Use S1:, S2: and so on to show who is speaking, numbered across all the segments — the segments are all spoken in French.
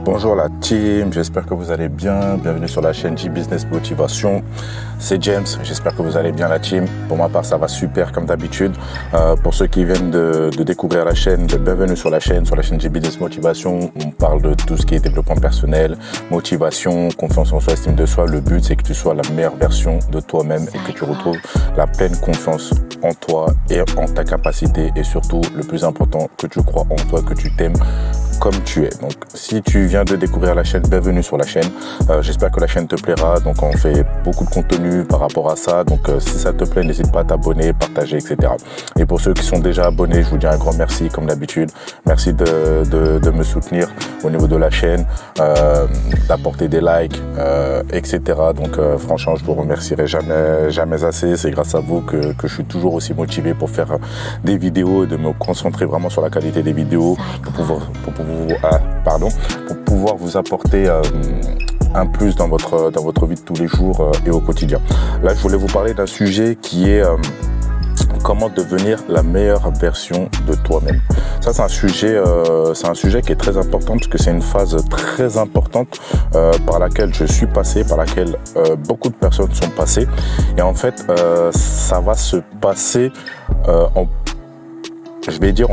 S1: Bonjour la team, j'espère que vous allez bien. Bienvenue sur la chaîne J-Business Motivation. C'est James, j'espère que vous allez bien la team. Pour ma part, ça va super comme d'habitude. Pour ceux qui viennent de découvrir la chaîne, bienvenue sur la chaîne J-Business Motivation. On parle de tout ce qui est développement personnel, motivation, confiance en soi, estime de soi. Le but, c'est que tu sois la meilleure version de toi-même et que tu retrouves la pleine confiance en toi et en ta capacité. Et surtout, le plus important, que tu crois en toi, que tu t'aimes comme tu es. Donc si tu viens de découvrir la chaîne, bienvenue sur la chaîne. J'espère que la chaîne te plaira. Donc on fait beaucoup de contenu par rapport à ça. Donc si ça te plaît, n'hésite pas à t'abonner, partager, etc. Et pour ceux qui sont déjà abonnés, je vous dis un grand merci comme d'habitude. Merci de me soutenir au niveau de la chaîne, d'apporter des likes, etc. Donc franchement, je vous remercierai jamais assez. C'est grâce à vous que je suis toujours aussi motivé pour faire des vidéos et de me concentrer vraiment sur la qualité des vidéos pour pouvoir vous apporter un plus dans votre vie de tous les jours et au quotidien. Là, je voulais vous parler d'un sujet qui est comment devenir la meilleure version de toi-même. Ça, c'est un sujet qui est très important parce que c'est une phase très importante par laquelle je suis passé, par laquelle beaucoup de personnes sont passées. Et en fait, ça va se passer en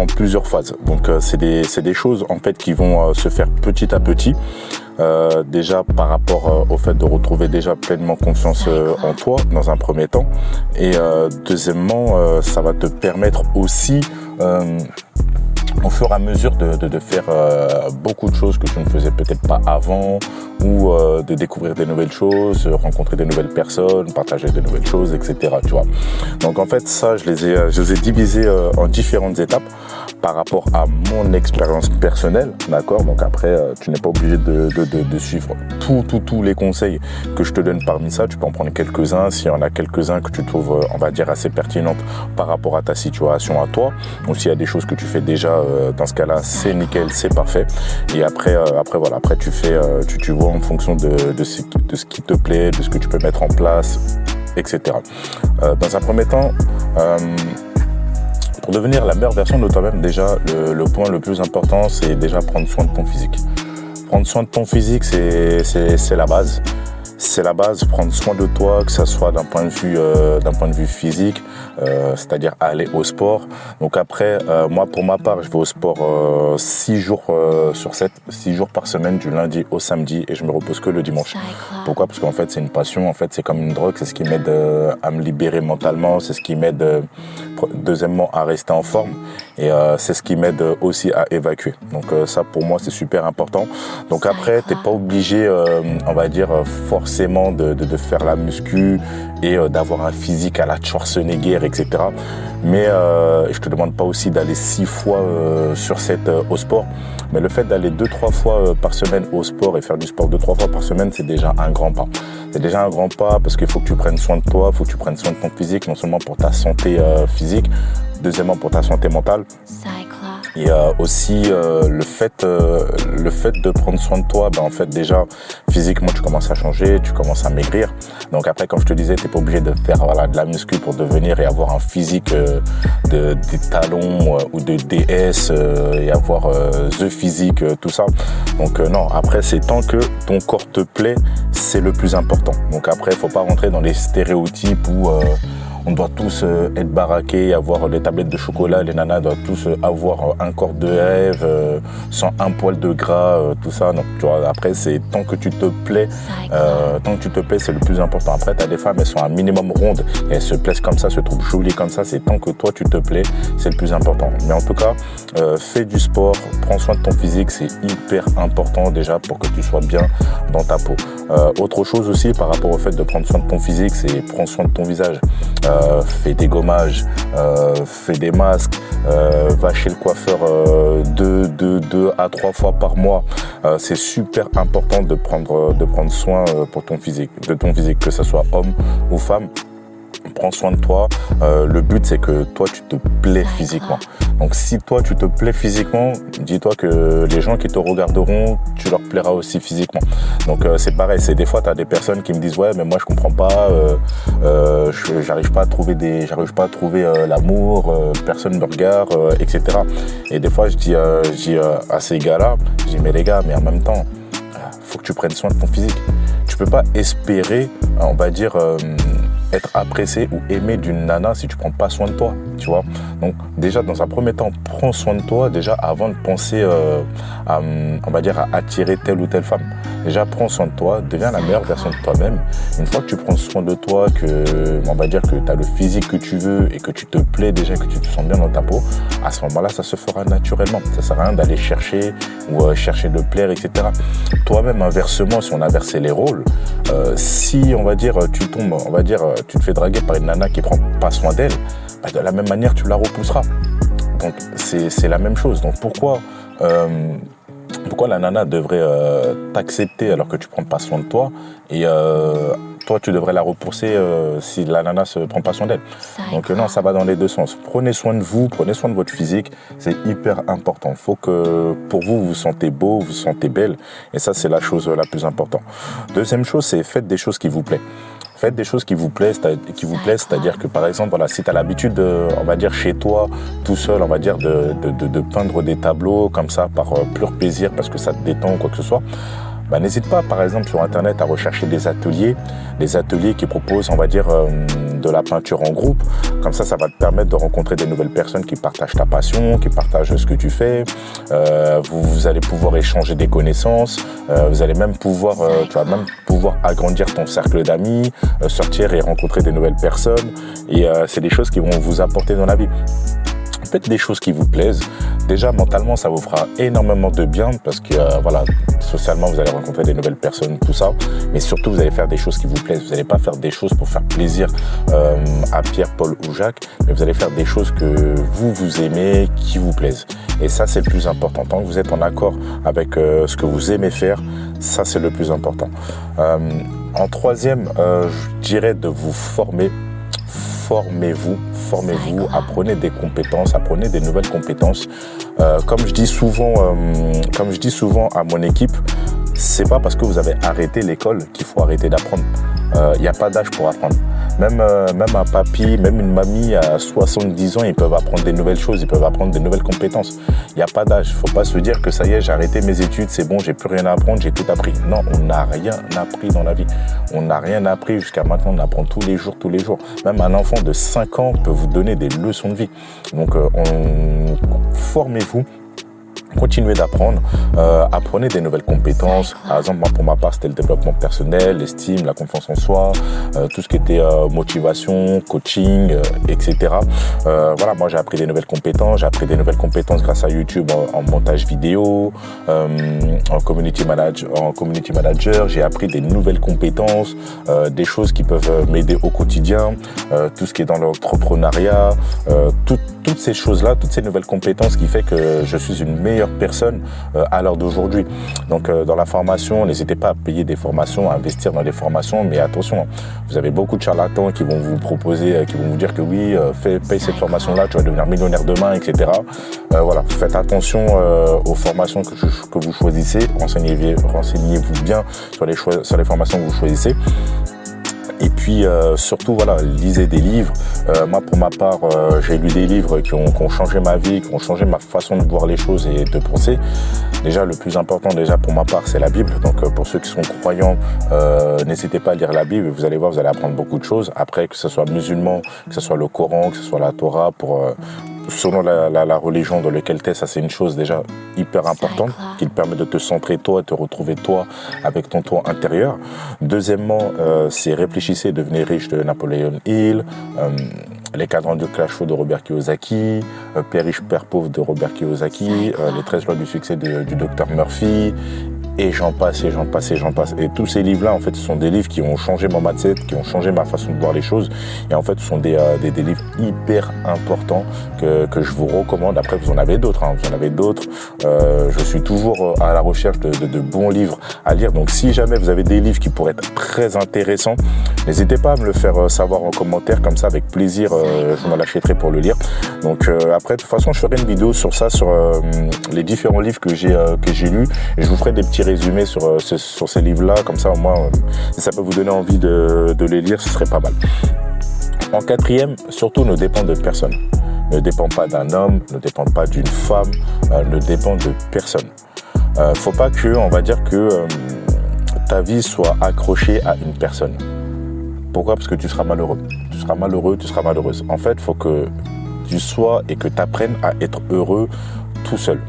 S1: plusieurs phases. Donc c'est des choses en fait qui vont se faire petit à petit. Déjà par rapport au fait de retrouver déjà pleinement confiance en toi dans un premier temps. Et deuxièmement, ça va te permettre aussi au fur et à mesure de faire beaucoup de choses que tu ne faisais peut-être pas avant, ou de découvrir des nouvelles choses, rencontrer des nouvelles personnes, partager de nouvelles choses, etc. Tu vois. Donc en fait, ça, je les ai divisés en différentes étapes par rapport à mon expérience personnelle, d'accord. Donc après, tu n'es pas obligé de suivre tous les conseils que je te donne parmi ça. Tu peux en prendre quelques-uns, s'il y en a quelques-uns que tu trouves, on va dire, assez pertinentes par rapport à ta situation à toi, ou s'il y a des choses que tu fais déjà, dans ce cas-là, c'est nickel, c'est parfait. Et après tu fais, tu vois en fonction de ce qui te plaît, de ce que tu peux mettre en place, etc. Dans un premier temps, pour devenir la meilleure version de toi-même, déjà, le point le plus important, c'est déjà prendre soin de ton physique. Prendre soin de ton physique, c'est la base. C'est la base, prendre soin de toi, que ça soit d'un point de vue physique, c'est-à-dire aller au sport. Donc après, moi pour ma part, je vais au sport 6 jours sur 7, 6 jours par semaine, du lundi au samedi, et je me repose que le dimanche. Pourquoi ? Parce qu'en fait c'est une passion, en fait c'est comme une drogue, c'est ce qui m'aide à me libérer mentalement, c'est ce qui m'aide deuxièmement à rester en forme, et c'est ce qui m'aide aussi à évacuer. Donc ça pour moi c'est super important. Donc après t'es pas obligé, on va dire forcément de faire la muscu et d'avoir un physique à la Schwarzenegger, etc. Mais je te demande pas aussi d'aller 6 fois sur 7 au sport. Mais le fait d'aller 2-3 fois par semaine au sport et faire du sport 2-3 fois par semaine, c'est déjà un grand pas. C'est déjà un grand pas parce qu'il faut que tu prennes soin de toi, il faut que tu prennes soin de ton physique, non seulement pour ta santé physique, deuxièmement pour ta santé mentale. Et aussi le fait de prendre soin de toi, en fait déjà physiquement tu commences à changer, tu commences à maigrir. Donc après, comme je te disais, t'es pas obligé de faire de la muscu pour devenir et avoir un physique des talons ou de DS et avoir the physique, tout ça. Donc non, après c'est tant que ton corps te plaît, c'est le plus important. Donc après, faut pas rentrer dans les stéréotypes où on doit tous être baraqués, avoir des tablettes de chocolat, les nanas doivent tous avoir un corps de rêve, sans un poil de gras, tout ça. Donc, tu vois, après, c'est tant que tu te plais, c'est le plus important. Après, tu as des femmes, elles sont un minimum rondes, et elles se plaisent comme ça, se trouvent jolies comme ça. C'est tant que toi, tu te plais, c'est le plus important. Mais en tout cas, fais du sport, prends soin de ton physique, c'est hyper important déjà pour que tu sois bien dans ta peau. Autre chose aussi par rapport au fait de prendre soin de ton physique, c'est prendre soin de ton visage. Fais des gommages, fais des masques, va chez le coiffeur 2 à 3 fois par mois. C'est super important de prendre soin pour ton physique, de ton physique, que ce soit homme ou femme. Prends soin de toi. Le but, c'est que toi, tu te plais physiquement. Donc, si toi, tu te plais physiquement, dis-toi que les gens qui te regarderont, tu leur plairas aussi physiquement. Donc, c'est pareil. C'est des fois, tu as des personnes qui me disent « Ouais, mais moi, je comprends pas. J'arrive pas à trouver l'amour. Personne me regarde, etc. » Et des fois, je dis à ces gars-là, je dis « Mais les gars, mais en même temps, faut que tu prennes soin de ton physique. Tu peux pas espérer, on va dire, être apprécié ou aimé d'une nana si tu prends pas soin de toi, tu vois. Donc déjà, dans un premier temps, prends soin de toi déjà avant de penser on va dire, à attirer telle ou telle femme. Déjà, prends soin de toi, deviens la meilleure version de toi-même. Une fois que tu prends soin de toi, que, on va dire que tu as le physique que tu veux et que tu te plais déjà, que tu te sens bien dans ta peau, à ce moment-là, ça se fera naturellement. Ça sert à rien d'aller chercher ou chercher de plaire, etc. Toi-même, inversement, si on inversait les rôles, si, on va dire, tu tombes, on va dire, tu te fais draguer par une nana qui prend pas soin d'elle, bah, de la même manière, tu la repousseras. Donc, c'est la même chose. Donc, pourquoi la nana devrait t'accepter alors que tu prends pas soin de toi et toi tu devrais la repousser si la nana se prend pas soin d'elle. Donc non, ça va dans les deux sens. Prenez soin de vous, prenez soin de votre physique, c'est hyper important. Faut que pour vous vous sentez beau, vous vous sentez belle et ça c'est la chose la plus importante. Deuxième chose, c'est faites des choses qui vous plaisent. Faites des choses qui vous plaisent, c'est-à-dire que par exemple, voilà, si tu as l'habitude, on va dire chez toi, tout seul, on va dire de peindre des tableaux comme ça par pur plaisir parce que ça te détend ou quoi que ce soit, bah, n'hésite pas par exemple sur internet à rechercher des ateliers qui proposent, on va dire, de la peinture en groupe. Comme ça va te permettre de rencontrer des nouvelles personnes qui partagent ta passion, qui partagent ce que tu fais. Vous allez pouvoir échanger des connaissances. Vous allez même pouvoir, tu vas même pouvoir agrandir ton cercle d'amis, sortir et rencontrer des nouvelles personnes. Et c'est des choses qui vont vous apporter dans la vie. Faites des choses qui vous plaisent. Déjà, mentalement, ça vous fera énormément de bien parce que, voilà, socialement, vous allez rencontrer des nouvelles personnes, tout ça. Mais surtout, vous allez faire des choses qui vous plaisent. Vous n'allez pas faire des choses pour faire plaisir à Pierre, Paul ou Jacques, mais vous allez faire des choses que vous aimez, qui vous plaisent. Et ça, c'est le plus important. Tant que vous êtes en accord avec ce que vous aimez faire, ça, c'est le plus important. En troisième, je dirais de vous former. Formez-vous, apprenez des compétences, apprenez des nouvelles compétences. Comme je dis souvent à mon équipe, c'est pas parce que vous avez arrêté l'école qu'il faut arrêter d'apprendre. Il n'y a pas d'âge pour apprendre. Même un papy, même une mamie à 70 ans, ils peuvent apprendre des nouvelles choses, ils peuvent apprendre des nouvelles compétences. Il n'y a pas d'âge. Il ne faut pas se dire que ça y est, j'ai arrêté mes études, c'est bon, j'ai plus rien à apprendre, j'ai tout appris. Non, on n'a rien appris dans la vie. On n'a rien appris jusqu'à maintenant, on apprend tous les jours. Même un enfant de 5 ans peut vous donner des leçons de vie. Donc, formez-vous. Continuez d'apprendre, apprenez des nouvelles compétences. Par exemple, moi, pour ma part, c'était le développement personnel, l'estime, la confiance en soi, tout ce qui était motivation, coaching, etc. Voilà, moi, j'ai appris des nouvelles compétences. J'ai appris des nouvelles compétences grâce à YouTube en montage vidéo, en community manager. J'ai appris des nouvelles compétences, des choses qui peuvent m'aider au quotidien, tout ce qui est dans l'entrepreneuriat, toutes ces choses-là, toutes ces nouvelles compétences qui fait que je suis une meilleure personne à l'heure d'aujourd'hui. Donc dans la formation, n'hésitez pas à payer des formations, à investir dans des formations, mais attention, vous avez beaucoup de charlatans qui vont vous proposer, qui vont vous dire que oui, paye cette formation-là, tu vas devenir millionnaire demain, etc. Voilà, faites attention aux formations que vous choisissez, renseignez-vous bien sur les formations que vous choisissez. Et puis surtout, voilà, lisez des livres. Moi, pour ma part, j'ai lu des livres qui ont changé ma vie, qui ont changé ma façon de voir les choses et de penser. Déjà, le plus important, pour ma part, c'est la Bible. Donc, pour ceux qui sont croyants, n'hésitez pas à lire la Bible. Vous allez voir, vous allez apprendre beaucoup de choses. Après, que ce soit musulman, que ce soit le Coran, que ce soit la Torah, selon la religion dans laquelle tu es, ça c'est une chose déjà hyper importante qui te permet de te centrer toi, de te retrouver toi avec ton toi intérieur. Deuxièmement, c'est Réfléchissez, devenez riche de Napoleon Hill, Les cadrans de Clash Flow de Robert Kiyosaki, Père riche, Père pauvre de Robert Kiyosaki, Les 13 lois du succès du Dr Murphy. Et j'en passe. Et tous ces livres-là, en fait, ce sont des livres qui ont changé mon mindset, qui ont changé ma façon de voir les choses. Et en fait, ce sont des livres hyper importants que je vous recommande. Après, vous en avez d'autres. Je suis toujours à la recherche de bons livres à lire. Donc, si jamais vous avez des livres qui pourraient être très intéressants, n'hésitez pas à me le faire savoir en commentaire. Comme ça, avec plaisir, je m'en achèterai pour le lire. Donc, après, de toute façon, je ferai une vidéo sur ça, sur les différents livres que j'ai lus. Et je vous ferai des petits résumés sur ces livres-là. Comme ça, au moins, si ça peut vous donner envie de les lire, ce serait pas mal. En quatrième, surtout, ne dépend de personne. Ne dépend pas d'un homme, ne dépend pas d'une femme, ne dépend de personne. Faut pas que, on va dire que ta vie soit accrochée à une personne. Pourquoi ? Parce que tu seras malheureux. Tu seras malheureux, tu seras malheureuse. En fait, il faut que tu sois et que tu apprennes à être heureux tout seul.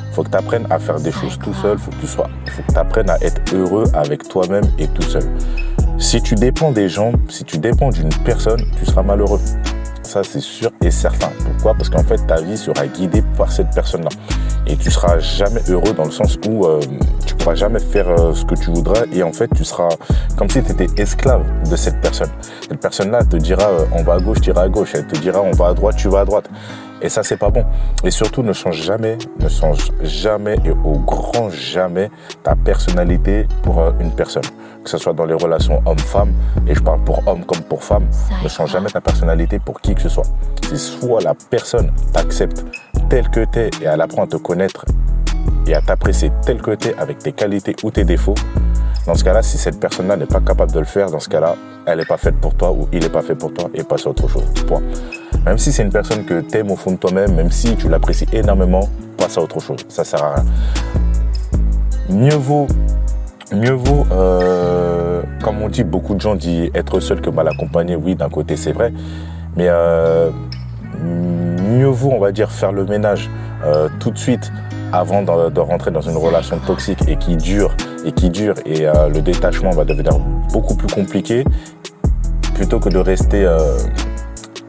S1: Il faut que tu apprennes à faire des choses tout seul. Il faut que tu apprennes à être heureux avec toi-même et tout seul. Si tu dépends des gens, si tu dépends d'une personne, tu seras malheureux. Ça, c'est sûr et certain. Pourquoi ? Parce qu'en fait, ta vie sera guidée par cette personne-là. Et tu seras jamais heureux dans le sens où tu pourras jamais faire ce que tu voudras. Et en fait, tu seras comme si tu étais esclave de cette personne. Cette personne-là te dira on va à gauche, tu iras à gauche. Elle te dira on va à droite, tu vas à droite. Et ça, c'est pas bon. Et surtout, ne change jamais et au grand jamais ta personnalité pour une personne. Que ce soit dans les relations homme-femme, et je parle pour homme comme pour femme, ne change jamais ta personnalité pour qui que ce soit. Si soit la personne t'accepte tel que t'es et elle apprend à te connaître et à t'apprécier tel que t'es avec tes qualités ou tes défauts, dans ce cas-là, si cette personne-là n'est pas capable de le faire, dans ce cas-là, elle n'est pas faite pour toi ou il n'est pas fait pour toi et passe à autre chose. Point. Même si c'est une personne que tu aimes au fond de toi-même, même si tu l'apprécies énormément, passe à autre chose. Ça ne sert à rien. Mieux vaut, comme on dit, beaucoup de gens disent être seul que mal accompagné. Oui, d'un côté, c'est vrai. Mais mieux vaut, on va dire, faire le ménage tout de suite avant de rentrer dans une relation toxique et qui dure et le détachement va devenir beaucoup plus compliqué plutôt que de rester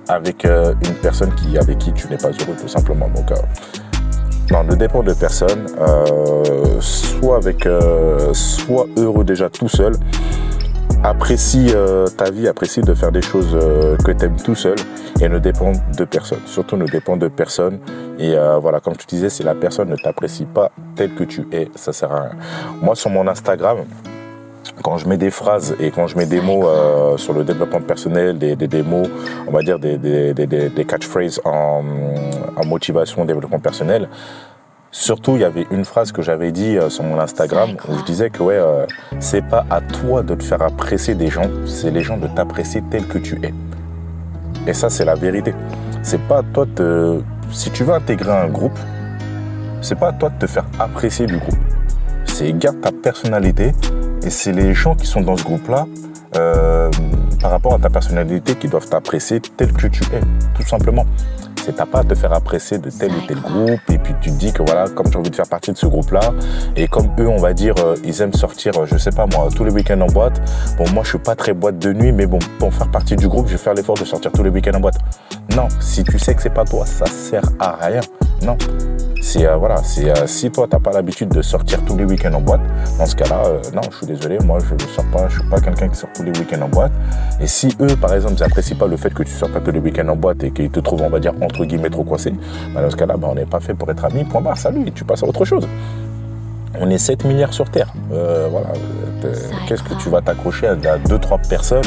S1: avec une personne avec qui tu n'es pas heureux tout simplement. Donc non, ne dépend de personne, sois heureux déjà tout seul, apprécie ta vie, apprécie de faire des choses que tu aimes tout seul et ne dépend de personne. Surtout ne dépend de personne. Et voilà, comme tu disais, si la personne ne t'apprécie pas tel que tu es, ça sert à rien. Moi, sur mon Instagram, quand je mets des phrases et quand je mets des mots sur le développement personnel, des mots, on va dire des catchphrases en motivation, développement personnel, surtout, il y avait une phrase que j'avais dit sur mon Instagram où je disais que c'est pas à toi de te faire apprécier des gens, c'est les gens de t'apprécier tel que tu es. Et ça, c'est la vérité. C'est pas à toi si tu veux intégrer un groupe, c'est pas à toi de te faire apprécier du groupe. C'est garde ta personnalité et c'est les gens qui sont dans ce groupe-là par rapport à ta personnalité qui doivent t'apprécier tel que tu es, tout simplement. T'as pas à te faire apprécier de tel ou tel groupe et puis tu te dis que voilà, comme j'ai envie de faire partie de ce groupe-là et comme eux, on va dire, ils aiment sortir, je sais pas moi, tous les week-ends en boîte. Bon, moi, je suis pas très boîte de nuit, mais bon, pour faire partie du groupe, je vais faire l'effort de sortir tous les week-ends en boîte. Non, si tu sais que c'est pas toi, ça sert à rien. Non. Si toi, t'as pas l'habitude de sortir tous les week-ends en boîte, dans ce cas-là, non, je suis désolé, moi, je ne sors pas, je suis pas quelqu'un qui sort tous les week-ends en boîte. Et si eux, par exemple, ils n'apprécient pas le fait que tu sors pas tous les week-ends en boîte et qu'ils te trouvent, on va dire, entre guillemets, trop coincé, dans ce cas-là, on n'est pas fait pour être amis, point barre, salut, et tu passes à autre chose. On est 7 milliards sur Terre. Qu'est-ce que tu vas t'accrocher à 2-3 personnes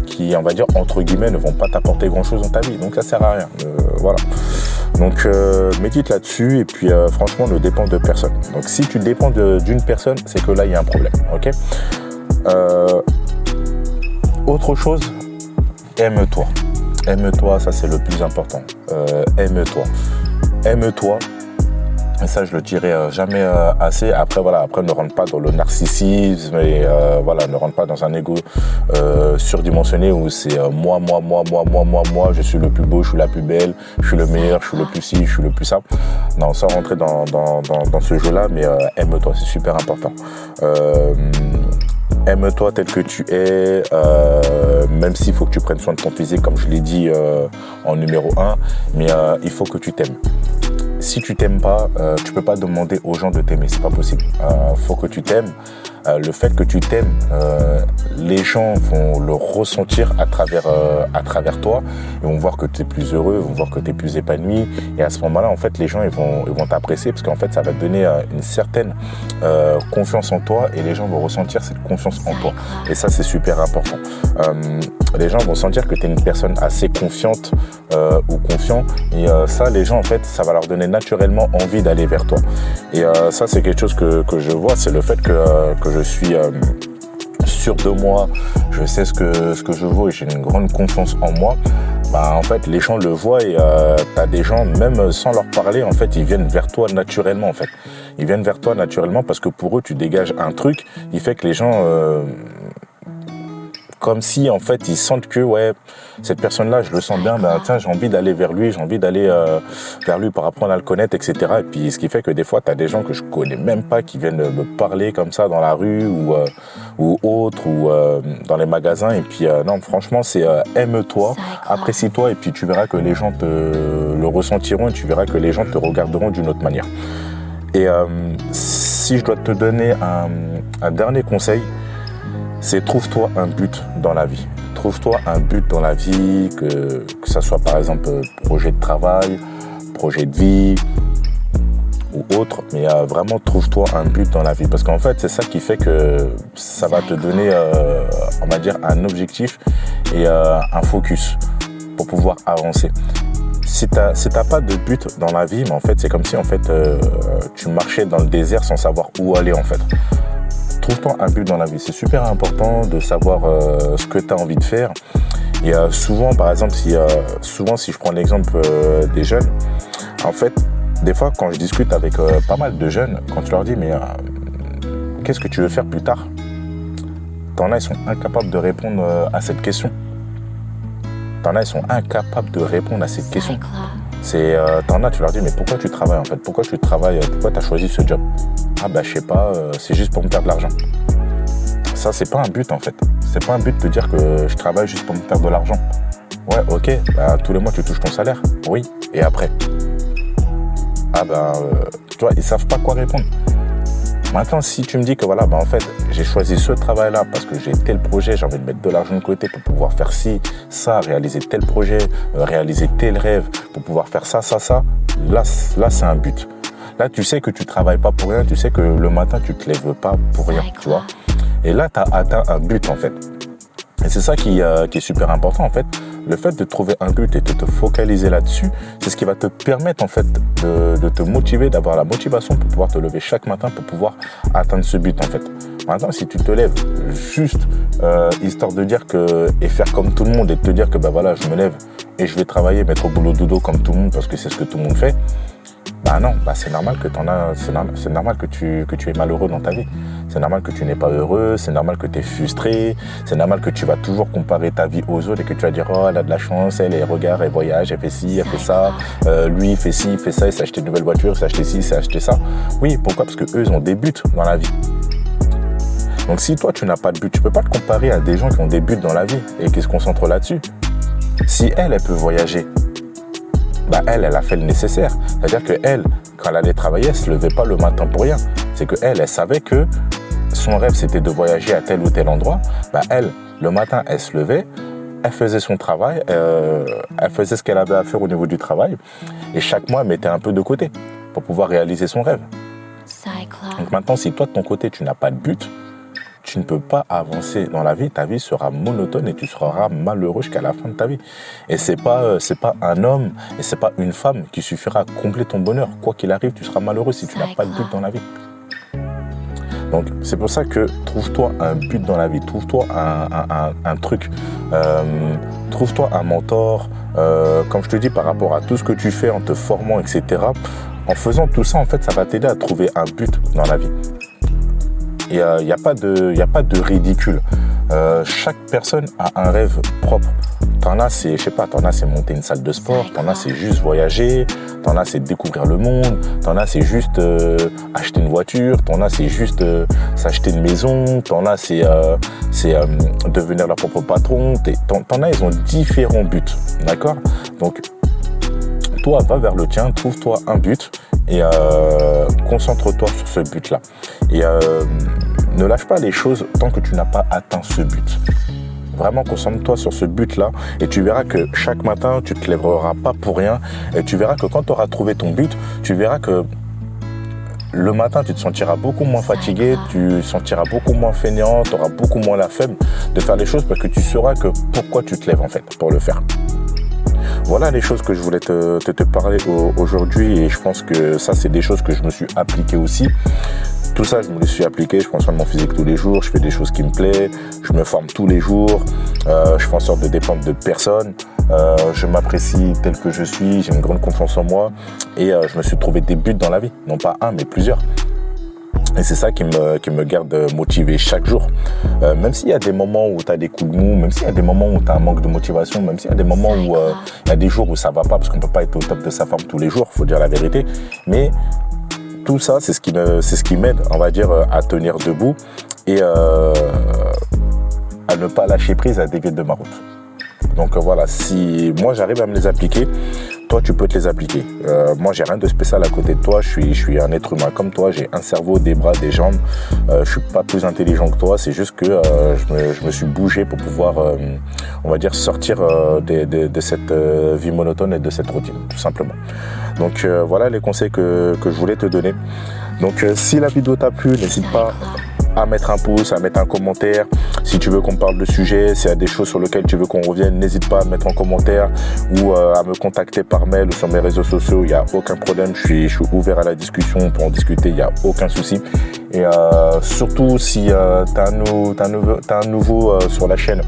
S1: qui, on va dire, entre guillemets, ne vont pas t'apporter grand-chose dans ta vie. Donc, ça sert à rien. Voilà. Donc, médite là-dessus et puis, franchement, ne dépend de personne. Donc, si tu dépends d'une personne, c'est que là, il y a un problème. Ok ? Autre chose, aime-toi. Aime-toi, ça, c'est le plus important. Aime-toi. Aime-toi. Et ça, je le dirai jamais assez. Après, ne rentre pas dans le narcissisme et ne rentre pas dans un ego surdimensionné où c'est moi, je suis le plus beau, je suis la plus belle, je suis le meilleur, je suis le plus ci, je suis le plus ça. Non, sans rentrer dans ce jeu-là, mais aime-toi, c'est super important. Aime-toi tel que tu es, même s'il faut que tu prennes soin de ton physique, comme je l'ai dit en numéro 1, mais il faut que tu t'aimes. Si tu t'aimes pas, tu peux pas demander aux gens de t'aimer, c'est pas possible. Faut que tu t'aimes. Le fait que tu t'aimes, les gens vont le ressentir à travers toi. Ils vont voir que tu es plus heureux, ils vont voir que tu es plus épanoui. Et à ce moment-là, en fait, les gens ils vont t'apprécier parce qu'en fait, ça va te donner une certaine confiance en toi et les gens vont ressentir cette confiance en toi. Et ça, c'est super important. Les gens vont sentir que tu es une personne assez confiante ou confiant. Et ça, les gens, en fait, ça va leur donner naturellement envie d'aller vers toi. Et ça, c'est quelque chose que je vois, c'est le fait que je suis sûr de moi, je sais ce que je vaux et j'ai une grande confiance en moi. En fait, les gens le voient et t'as des gens, même sans leur parler, en fait, ils viennent vers toi naturellement, en fait. Ils viennent vers toi naturellement parce que pour eux, tu dégages un truc qui fait que les gens... comme si en fait ils sentent que ouais, cette personne-là, je le sens bien, ben tiens, j'ai envie d'aller vers lui, j'ai envie d'aller vers lui pour apprendre à le connaître, etc. Et puis ce qui fait que des fois, tu as des gens que je connais même pas qui viennent me parler comme ça dans la rue ou autre, ou dans les magasins. Et puis non, franchement, c'est aime-toi, apprécie-toi, et puis tu verras que les gens te le ressentiront et tu verras que les gens te regarderont d'une autre manière. Et si je dois te donner un dernier conseil, c'est trouve-toi un but dans la vie. Trouve-toi un but dans la vie, que ça soit par exemple projet de travail, projet de vie ou autre, mais vraiment trouve-toi un but dans la vie. Parce qu'en fait, c'est ça qui fait que ça va te donner, on va dire, un objectif et un focus pour pouvoir avancer. Si t'as pas de but dans la vie, mais en fait, c'est comme si en fait tu marchais dans le désert sans savoir où aller en fait. Trouve-toi un but dans la vie. C'est super important de savoir ce que tu as envie de faire. Et souvent, par exemple, si je prends l'exemple des jeunes, en fait, des fois, quand je discute avec pas mal de jeunes, quand tu leur dis, mais qu'est-ce que tu veux faire plus tard? T'en as, ils sont incapables de répondre à cette question. T'en as, ils sont incapables de répondre à cette question. T'en as, tu leur dis, mais pourquoi tu travailles en fait? Pourquoi tu travailles? Pourquoi tu as choisi ce job? Ah bah je sais pas, c'est juste pour me faire de l'argent. Ça, c'est pas un but en fait. C'est pas un but de dire que je travaille juste pour me faire de l'argent. Ouais, ok, bah, tous les mois tu touches ton salaire. Oui, et après? Ah bah, tu vois, ils savent pas quoi répondre. Maintenant, si tu me dis que voilà, bah en fait, j'ai choisi ce travail-là parce que j'ai tel projet, j'ai envie de mettre de l'argent de côté pour pouvoir faire ci, ça, réaliser tel projet, réaliser tel rêve, pour pouvoir faire ça, là c'est un but. Là, tu sais que tu travailles pas pour rien, tu sais que le matin, tu te lèves pas pour rien, tu vois. Et là, tu as atteint un but, en fait. Et c'est ça qui est super important, en fait. Le fait de trouver un but et de te focaliser là-dessus, c'est ce qui va te permettre, en fait, de te motiver, d'avoir la motivation pour pouvoir te lever chaque matin, pour pouvoir atteindre ce but, en fait. Maintenant, si tu te lèves juste histoire de dire que, et faire comme tout le monde et de te dire que, bah voilà, je me lève et je vais travailler, mettre au boulot dodo comme tout le monde parce que c'est ce que tout le monde fait, bah non, bah c'est normal que c'est normal que tu es malheureux dans ta vie. C'est normal que tu n'es pas heureux, c'est normal que tu es frustré, c'est normal que tu vas toujours comparer ta vie aux autres et que tu vas dire oh elle a de la chance, elle regarde, elle voyage, elle fait ci, elle fait ça, lui il fait ci, il fait ça, il s'est acheté une nouvelle voiture, il s'est acheté ci, il s'est acheté ça. Oui, pourquoi? Parce que eux ils ont des buts dans la vie. Donc si toi tu n'as pas de but, tu peux pas te comparer à des gens qui ont des buts dans la vie et qui se concentrent là-dessus. Si elle peut voyager, bah elle a fait le nécessaire. C'est-à-dire qu'elle, quand elle allait travailler, elle ne se levait pas le matin pour rien. C'est qu'elle savait que son rêve, c'était de voyager à tel ou tel endroit. Bah elle, le matin, elle se levait, elle faisait son travail, elle faisait ce qu'elle avait à faire au niveau du travail. Et chaque mois, elle mettait un peu de côté pour pouvoir réaliser son rêve. Donc maintenant, si toi, de ton côté, tu n'as pas de but, tu ne peux pas avancer dans la vie, ta vie sera monotone et tu seras malheureux jusqu'à la fin de ta vie. Et c'est pas un homme et c'est pas une femme qui suffira à combler ton bonheur. Quoi qu'il arrive, tu seras malheureux si tu n'as pas de but dans la vie. Donc c'est pour ça que trouve-toi un but dans la vie, trouve-toi un truc, trouve-toi un mentor, comme je te dis par rapport à tout ce que tu fais en te formant, etc. En faisant tout ça, en fait, ça va t'aider à trouver un but dans la vie. Il n'y a pas de ridicule. Chaque personne a un rêve propre. T'en as, c'est monter une salle de sport. T'en as, c'est juste voyager. T'en as, c'est découvrir le monde. T'en as, c'est juste acheter une voiture. T'en as, c'est juste s'acheter une maison. T'en as, c'est devenir leur propre patron. T'en as, ils ont différents buts. D'accord? Donc, toi, va vers le tien. Trouve-toi un but. Et concentre-toi sur ce but-là. Et ne lâche pas les choses tant que tu n'as pas atteint ce but. Vraiment, concentre-toi sur ce but-là et tu verras que chaque matin, tu ne te lèveras pas pour rien. Et tu verras que quand tu auras trouvé ton but, tu verras que le matin, tu te sentiras beaucoup moins fatigué, tu te sentiras beaucoup moins fainéant, tu auras beaucoup moins la flemme de faire les choses parce que tu sauras que pourquoi tu te lèves en fait pour le faire. Voilà les choses que je voulais te parler aujourd'hui et je pense que ça, c'est des choses que je me suis appliqué aussi. Tout ça, je me le suis appliqué, je prends soin de mon physique tous les jours, je fais des choses qui me plaisent, je me forme tous les jours, je fais en sorte de dépendre de personne, je m'apprécie tel que je suis, j'ai une grande confiance en moi et je me suis trouvé des buts dans la vie, non pas un mais plusieurs. Et c'est ça qui me garde motivé chaque jour. Même s'il y a des moments où tu as des coups de mou, même s'il y a des moments où tu as un manque de motivation, même s'il y a des moments où il y a des jours où ça va pas, parce qu'on ne peut pas être au top de sa forme tous les jours, il faut dire la vérité. Mais tout ça, c'est ce qui m'aide, on va dire, à tenir debout et à ne pas lâcher prise, à dévier de ma route. Donc voilà, si moi j'arrive à me les appliquer, toi tu peux te les appliquer. Moi j'ai rien de spécial à côté de toi, je suis un être humain comme toi, j'ai un cerveau, des bras, des jambes, je suis pas plus intelligent que toi, c'est juste que je me suis bougé pour pouvoir, on va dire, sortir de cette vie monotone et de cette routine, tout simplement. Donc voilà les conseils que je voulais te donner. Donc si la vidéo t'a plu, n'hésite pas à mettre un pouce, à mettre un commentaire. Si tu veux qu'on parle de sujet, s'il y a des choses sur lesquelles tu veux qu'on revienne, n'hésite pas à mettre en commentaire ou à me contacter par mail ou sur mes réseaux sociaux. Il n'y a aucun problème, je suis ouvert à la discussion pour en discuter, il n'y a aucun souci. Et surtout si tu as un nouveau sur la chaîne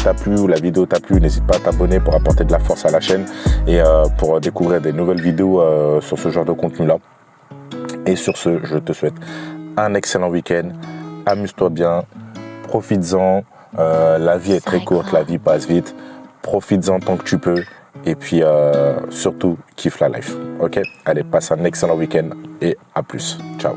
S1: t'a plu ou la vidéo t'a plu, n'hésite pas à t'abonner pour apporter de la force à la chaîne et pour découvrir des nouvelles vidéos sur ce genre de contenu-là. Et sur ce, je te souhaite un excellent week-end, amuse-toi bien, profites-en, la vie est très courte, la vie passe vite, profites-en tant que tu peux et puis surtout kiffe la life, ok? Allez, passe un excellent week-end et à plus, ciao.